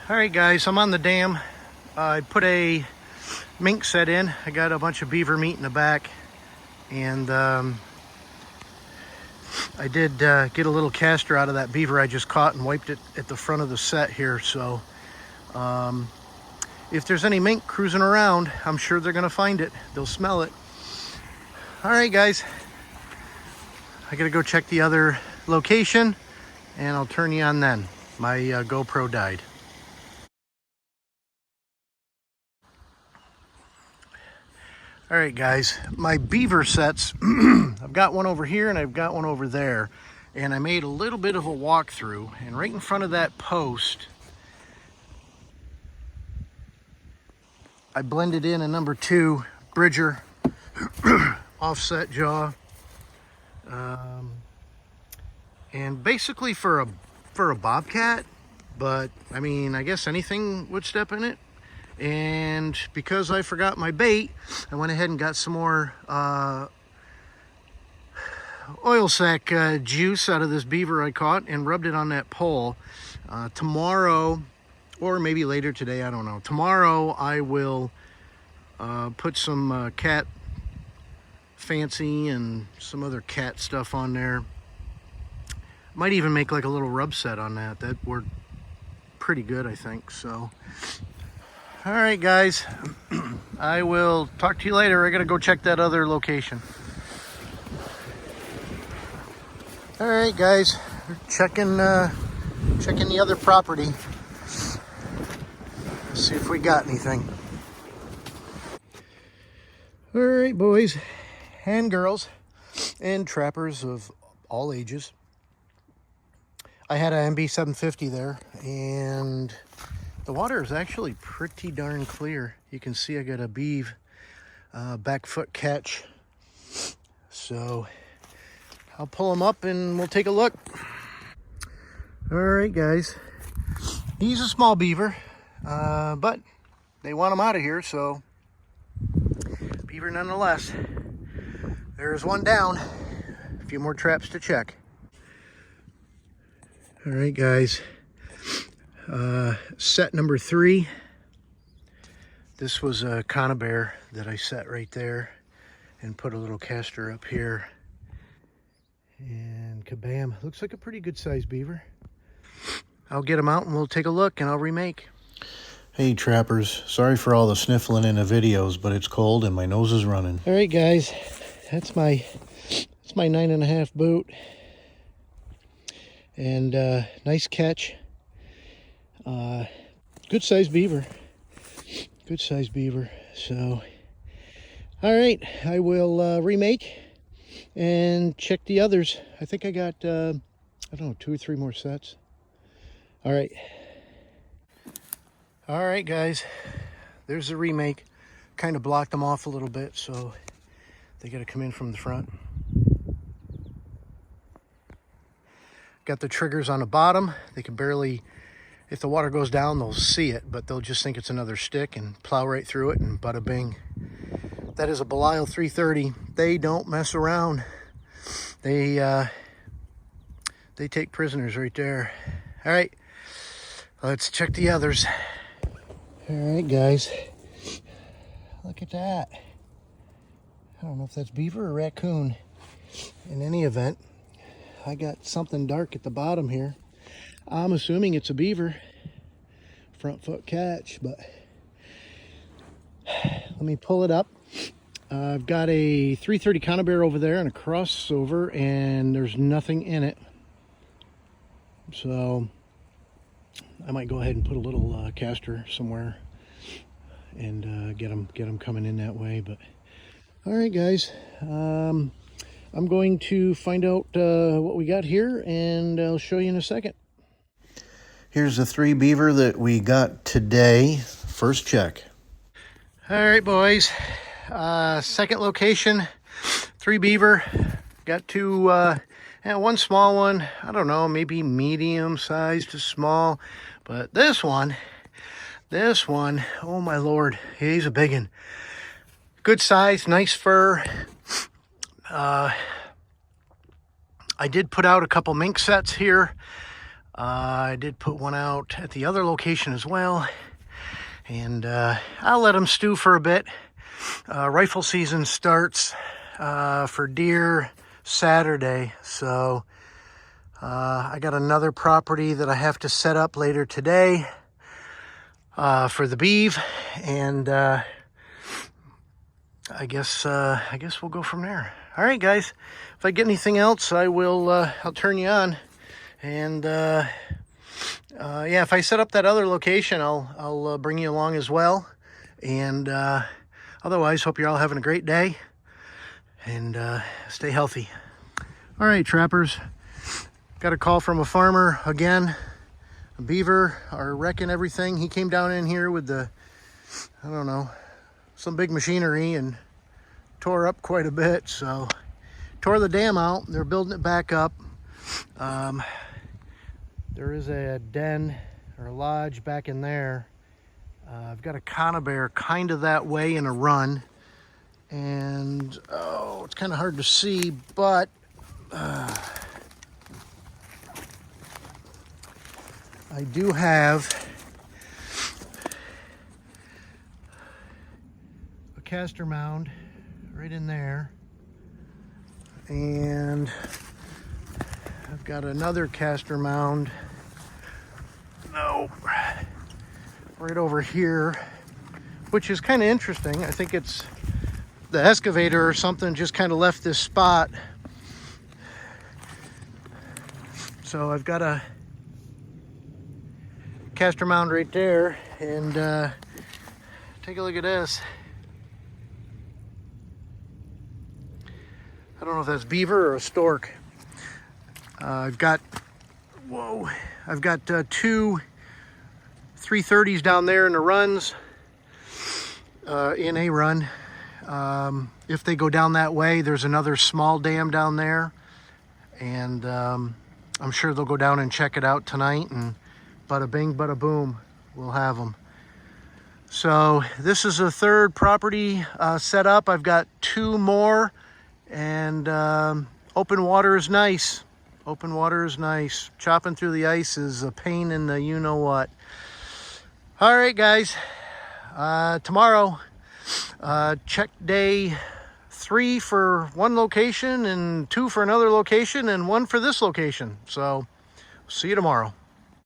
All right, guys, I'm on the dam. I put a mink set in. I got a bunch of beaver meat in the back, and I did get a little caster out of that beaver I just caught and wiped it at the front of the set here. So if there's any mink cruising around, I'm sure they're gonna find it. They'll smell it. All right, guys, I gotta go check the other location, and I'll turn you on then. My GoPro died. All right, guys, my beaver sets, I've got one over here and I've got one over there. And I made a little bit of a walkthrough, and right in front of that post, I blended in a number 2 Bridger offset jaw. And basically for a bobcat, but I mean, I guess anything would step in it. And because I forgot my bait, I went ahead and got some more oil sac juice out of this beaver I caught and rubbed it on that pole. Tomorrow, or maybe later today, I don't know. Tomorrow I will put some cat fancy and some other cat stuff on there. Might even make like a little rub set on that. That worked pretty good, I think. So, all right, guys, I will talk to you later. I gotta go check that other location. All right, guys, we're checking the other property. Let's see if we got anything. All right, boys and girls and trappers of all ages. I had an MB 750 there, and the water is actually pretty darn clear. You can see I got a beeve back foot catch. So I'll pull him up and we'll take a look. All right, guys. He's a small beaver, but they want him out of here, so beaver nonetheless. There's one down. A few more traps to check. All right, guys. Set number 3. This was a conibear that I set right there and put a little caster up here. And kabam, looks like a pretty good sized beaver. I'll get him out and we'll take a look and I'll remake. Hey trappers, sorry for all the sniffling in the videos, but it's cold and my nose is running. All right, guys, that's my 9.5 boot. And nice catch. Good sized beaver. Good sized beaver. So, all right, I will remake and check the others. I think I got, I don't know, 2 or 3 more sets. All right. All right, guys, there's the remake. Kind of blocked them off a little bit, so they got to come in from the front. Got the triggers on the bottom. They can barely, if the water goes down, they'll see it, but they'll just think it's another stick and plow right through it, and bada bing. That is a Belial 330. They don't mess around. They take prisoners right there. All right, let's check the others. All right, guys, look at that. I don't know if that's beaver or raccoon. In any event, I got something dark at the bottom here. I'm assuming it's a beaver. Front foot catch, but let me pull it up. I've got a 330 conibear over there and a crossover, and there's nothing in it. So I might go ahead and put a little caster somewhere and get them coming in that way. But all right, guys, I'm going to find out what we got here, and I'll show you in a second. Here's the 3 beaver that we got today. First check. All right, boys. Second location, 3 beaver. Got 2, and 1 small one. I don't know, maybe medium sized to small. But this one, oh my Lord, he's a big one. Good size, nice fur. I did put out a couple mink sets here. I did put one out at the other location as well, and I'll let them stew for a bit. Rifle season starts for deer Saturday, so I got another property that I have to set up later today for the beeve, and I guess we'll go from there. All right, guys. If I get anything else, I'll turn you on. And yeah, if I set up that other location, I'll bring you along as well. And otherwise, hope you're all having a great day, and stay healthy. All right, trappers. Got a call from a farmer again. A beaver are wrecking everything. He came down in here with I don't know, some big machinery and tore up quite a bit. So tore the dam out. They're building it back up. There is a den or a lodge back in there. I've got a conibear kind of that way in a run. And, oh, it's kind of hard to see, but I do have a castor mound right in there. And I've got another castor mound, right over here, which is kind of interesting. I think it's the excavator or something just kind of left this spot. So I've got a castor mound right there, and take a look at this. I don't know if that's beaver or a stork. I've got two 330s down there in the runs, in a run. If they go down that way, there's another small dam down there, and I'm sure they'll go down and check it out tonight, and bada bing, bada boom, we'll have them. So this is the third property set up. I've got two more, and open water is nice. Open water is nice. Chopping through the ice is a pain in the you-know-what. All right, guys. Tomorrow, check day 3 for one location, and 2 for another location, and 1 for this location. So, see you tomorrow.